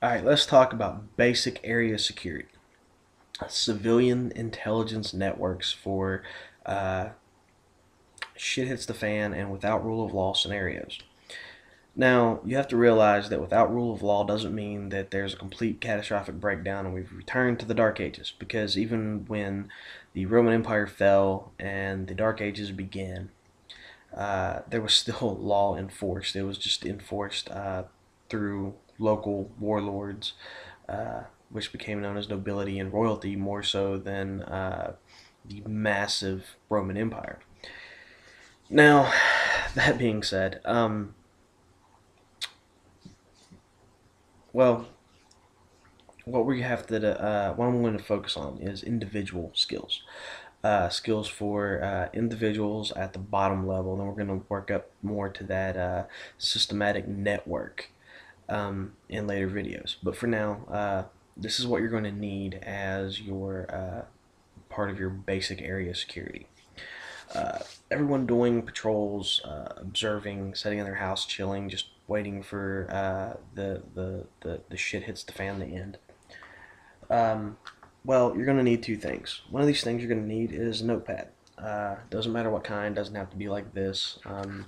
Alright, let's talk about basic area security. Civilian intelligence networks for uh, shit hits the fan and without rule of law scenarios. Now, you have to realize that without rule of law doesn't mean that there's a complete catastrophic breakdown and we've returned to the Dark Ages, because even when the Roman Empire fell and the Dark Ages began, there was still law enforced. It was just enforced through local warlords, which became known as nobility and royalty more so than the massive Roman Empire. Now, that being said, well, what I'm going to focus on is individual skills. Skills for individuals at the bottom level. Then we're going to work up more to that systematic network in later videos. But for now, this is what you're going to need as your part of your basic area security. Everyone doing patrols, observing, sitting in their house, chilling, just waiting for the shit hits the fan to end. Um, well, you're going to need two things. One of these things you're going to need is a notepad. Doesn't matter what kind, doesn't have to be like this. And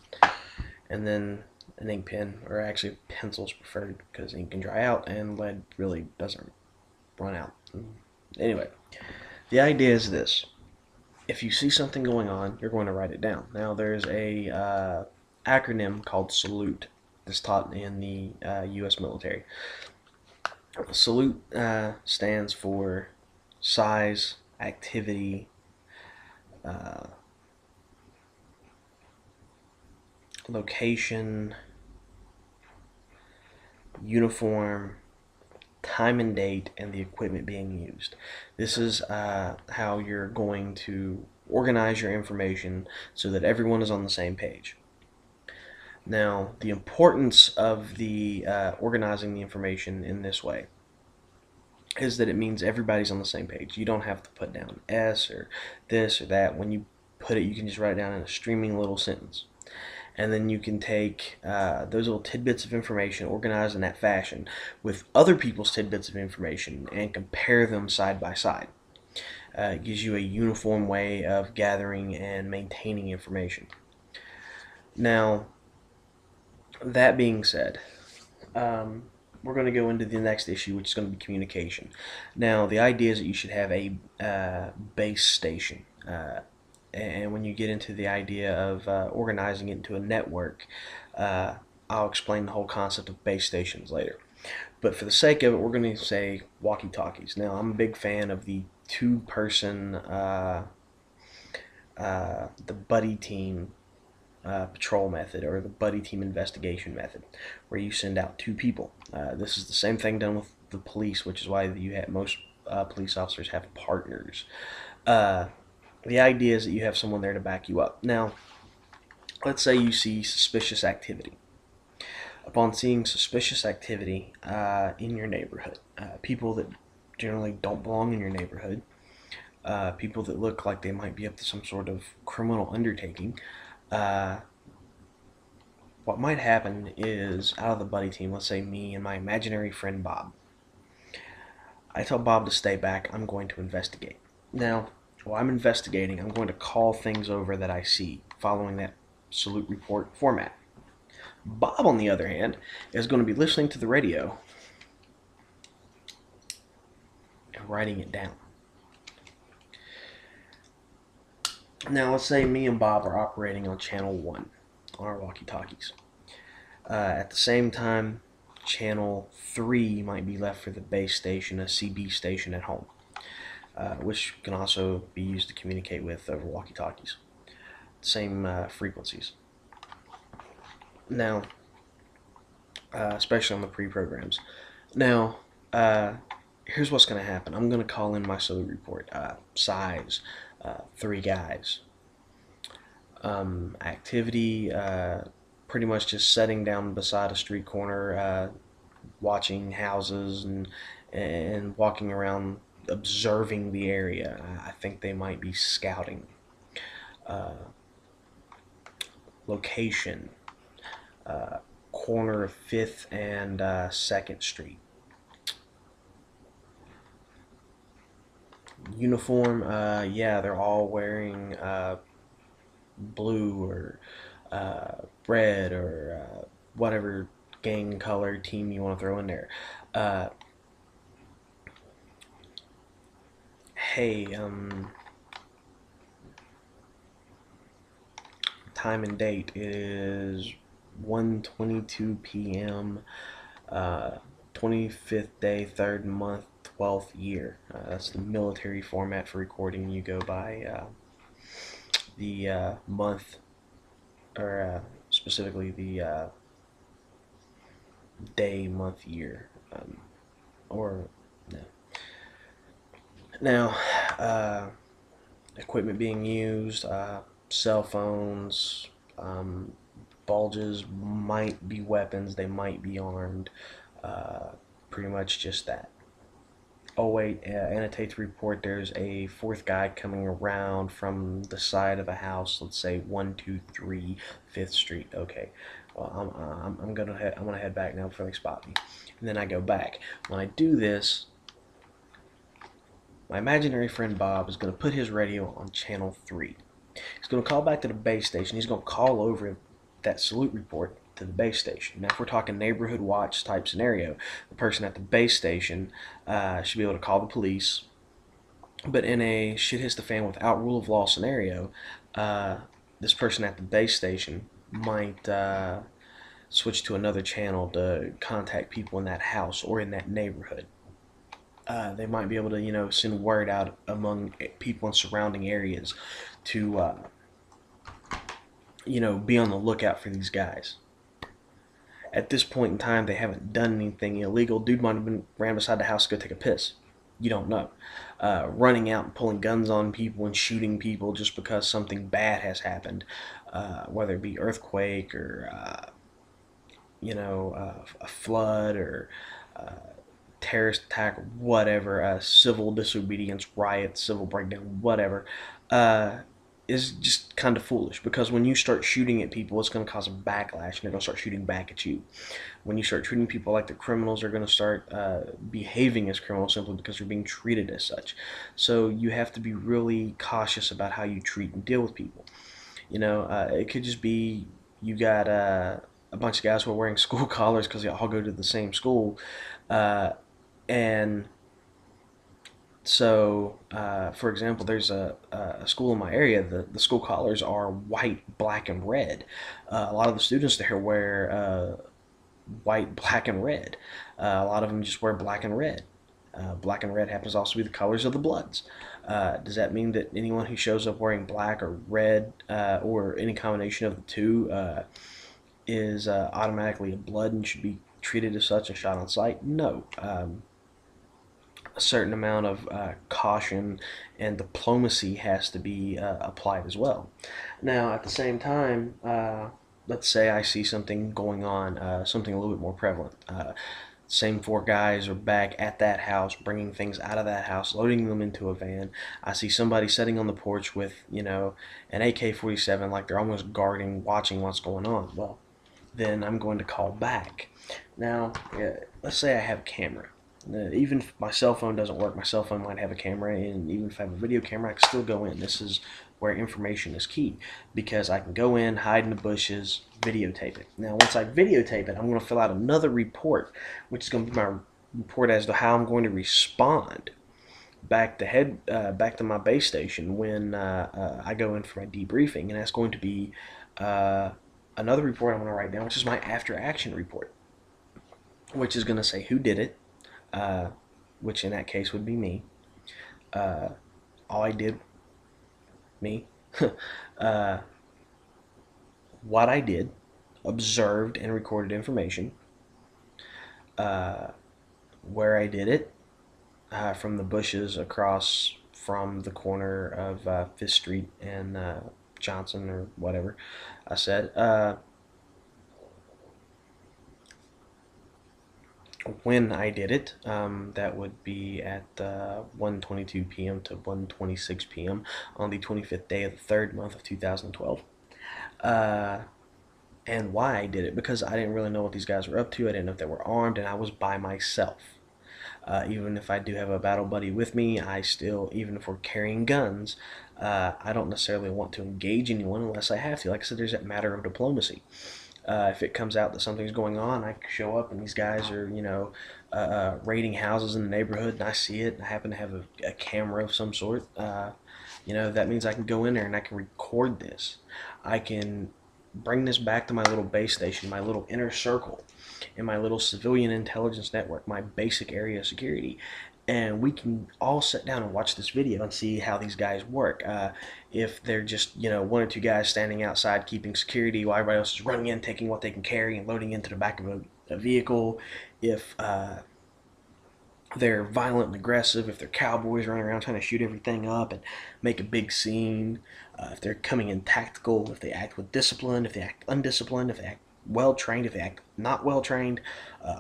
then an ink pen, or actually pencil's preferred because ink can dry out and lead really doesn't run out. Anyway, the idea is this. If you see something going on, you're going to write it down. Now, there's a acronym called SALUTE that's taught in the U.S. military. SALUTE stands for size, activity, uh, location, uniform, time and date, and the equipment being used. This is how you're going to organize your information so that everyone is on the same page. Now, the importance of the organizing the information in this way is that it means everybody's on the same page. You don't have to put down S or this or that. When you put it, you can just write it down in a streaming little sentence. And then you can take those little tidbits of information, organized in that fashion, with other people's tidbits of information and compare them side by side. It gives you a uniform way of gathering and maintaining information. Now, that being said, we're going to go into the next issue, which is going to be communication. Now, the idea is that you should have a base station. And when you get into the idea of organizing it into a network, I'll explain the whole concept of base stations later. But for the sake of it, we're going to say walkie-talkies. Now, I'm a big fan of the two-person, the buddy team patrol method, or the buddy team investigation method, where you send out two people. This is the same thing done with the police, which is why most police officers have partners. The idea is that you have someone there to back you up. Now, let's say you see suspicious activity. Upon seeing suspicious activity in your neighborhood, people that generally don't belong in your neighborhood, people that look like they might be up to some sort of criminal undertaking, uh, what might happen is, out of the buddy team, let's say me and my imaginary friend Bob, I tell Bob to stay back. I'm going to investigate. Now, while I'm investigating, I'm going to call things over that I see following that salute report format. Bob, on the other hand, is going to be listening to the radio and writing it down. Now, let's say me and Bob are operating on channel 1 on our walkie-talkies. At the same time, channel 3 might be left for the base station, a CB station at home, which can also be used to communicate with over walkie-talkies. Same frequencies. Now, especially on the pre-programs. Now, here's what's going to happen. I'm going to call in my salute report. Size, 3 guys. Activity, pretty much just sitting down beside a street corner, watching houses and walking around, observing the area. I think they might be scouting. Uh, Location, corner of 5th and 2nd Street. Uniform, yeah, they're all wearing blue or red or whatever gang color team you want to throw in there. Uh, hey, time and date is 1:22 p.m. Uh, 25th day, 3rd month, 12th year. That's the military format for recording. You go by the month, or specifically the day, month, year, or no. Now, uh, equipment being used, cell phones, um, bulges might be weapons, they might be armed, uh, pretty much just that. Oh wait, annotate to report there's a fourth guy coming around from the side of a house, let's say 123 Fifth Street. Okay, well, I'm gonna head back now before they spot me. And then I go back. When I do this, my imaginary friend Bob is going to put his radio on channel 3. He's going to call back to the base station. He's going to call over that salute report to the base station. Now, if we're talking neighborhood watch type scenario, the person at the base station should be able to call the police. But in a shit hits the fan without rule of law scenario, this person at the base station might switch to another channel to contact people in that house or in that neighborhood. They might be able to, send word out among people in surrounding areas to, be on the lookout for these guys. At this point in time, they haven't done anything illegal. Dude might have been ran beside the house to go take a piss. You don't know. Running out and pulling guns on people and shooting people just because something bad has happened, whether it be earthquake or, a flood or terrorist attack, whatever, civil disobedience, riot, civil breakdown, whatever, uh, is just kind of foolish, because when you start shooting at people, it's going to cause a backlash and they're going to start shooting back at you. When you start treating people like they're criminals, they're going to start behaving as criminals simply because they're being treated as such. So you have to be really cautious about how you treat and deal with people. It could just be you got a bunch of guys who are wearing school collars because they all go to the same school. Uh, and so, for example, there's a school in my area. The school collars are white, black, and red. A lot of the students there wear white, black, and red. A lot of them just wear black and red. Black and red happens to also be the colors of the Bloods. Does that mean that anyone who shows up wearing black or red, or any combination of the two, is automatically a Blood and should be treated as such and shot on sight? No. A certain amount of caution and diplomacy has to be applied as well. Now, at the same time, let's say I see something going on, something a little bit more prevalent. Same four guys are back at that house, bringing things out of that house, loading them into a van. I see somebody sitting on the porch with, an AK-47, like they're almost guarding, watching what's going on. Well, then I'm going to call back. Now, let's say I have a camera. Even if my cell phone doesn't work, my cell phone might have a camera, and even if I have a video camera, I can still go in. This is where information is key, because I can go in, hide in the bushes, videotape it. Now, once I videotape it, I'm going to fill out another report, which is going to be my report as to how I'm going to respond back to my base station when I go in for my debriefing, and that's going to be another report I'm going to write down, which is my after action report, which is going to say who did it, which in that case would be me. All I did, me. What I did, observed and recorded information, where I did it, from the bushes across from the corner of Fifth Street and Johnson or whatever I said. When I did it, that would be at 1:22 p.m. to 1:26 p.m. on the 25th day of the 3rd month of 2012. And why I did it, because I didn't really know what these guys were up to. I didn't know if they were armed, and I was by myself. Even if I do have a battle buddy with me, I still, even if we're carrying guns, I don't necessarily want to engage anyone unless I have to. Like I said, there's that matter of diplomacy. If it comes out that something's going on, I show up and these guys are, raiding houses in the neighborhood, and I see it, and I happen to have a camera of some sort. That means I can go in there and I can record this. I can bring this back to my little base station, my little inner circle, in my little civilian intelligence network, my basic area of security, and we can all sit down and watch this video and see how these guys work. If they're just, one or two guys standing outside keeping security while everybody else is running in, taking what they can carry and loading into the back of a vehicle. If they're violent and aggressive, if they're cowboys running around trying to shoot everything up and make a big scene, if they're coming in tactical, if they act with discipline, if they act undisciplined, if they act well trained, if they act not well trained,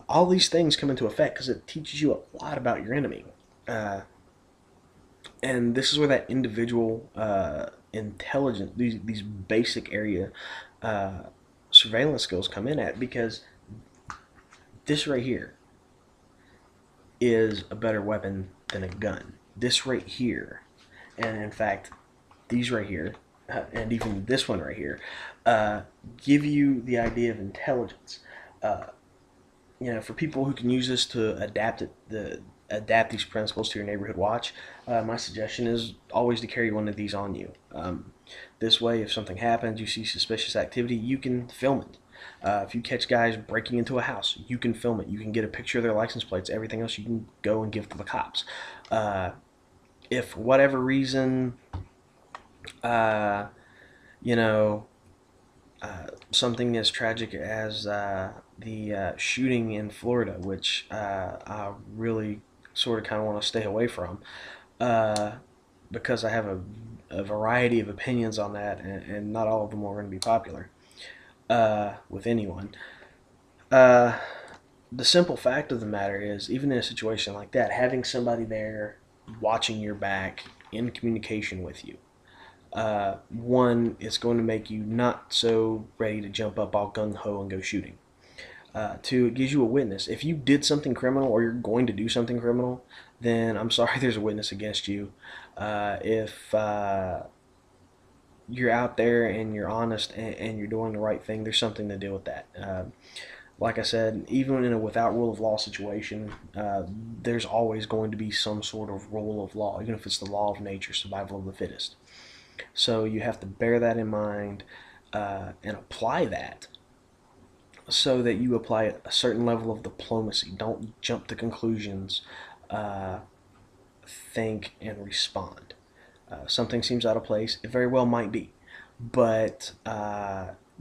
all these things come into effect because it teaches you a lot about your enemy. And this is where that individual intelligence, these basic area surveillance skills come in at, because this right here is a better weapon than a gun. This right here, and in fact, these right here, and even this one right here, give you the idea of intelligence. For people who can use this to adapt these principles to your neighborhood watch, my suggestion is always to carry one of these on you. This way, if something happens, you see suspicious activity, you can film it. If you catch guys breaking into a house, you can film it. You can get a picture of their license plates. Everything else you can go and give to the cops. If for whatever reason, uh, you know, something as tragic as the shooting in Florida, which I really sort of kind of want to stay away from, uh, because I have a variety of opinions on that, and not all of them are going to be popular with anyone. Uh, the simple fact of the matter is, even in a situation like that, having somebody there watching your back, in communication with you, one, it's going to make you not so ready to jump up all gung ho and go shooting. Two, it gives you a witness. If you did something criminal or you're going to do something criminal, then I'm sorry, there's a witness against you. If you're out there and you're honest and you're doing the right thing, there's something to deal with that. Like I said, even in a without rule of law situation, there's always going to be some sort of rule of law, even if it's the law of nature, survival of the fittest. So you have to bear that in mind and apply that, so that you apply a certain level of diplomacy. Don't jump to conclusions. Uh, think and respond. Something seems out of place. It very well might be, but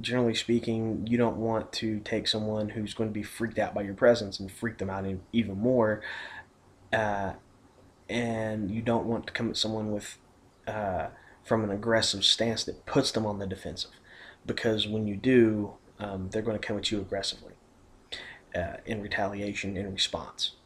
generally speaking, you don't want to take someone who's going to be freaked out by your presence and freak them out even more. Uh, and you don't want to come at someone with from an aggressive stance that puts them on the defensive, because when you do, they're going to come at you aggressively in retaliation, in response.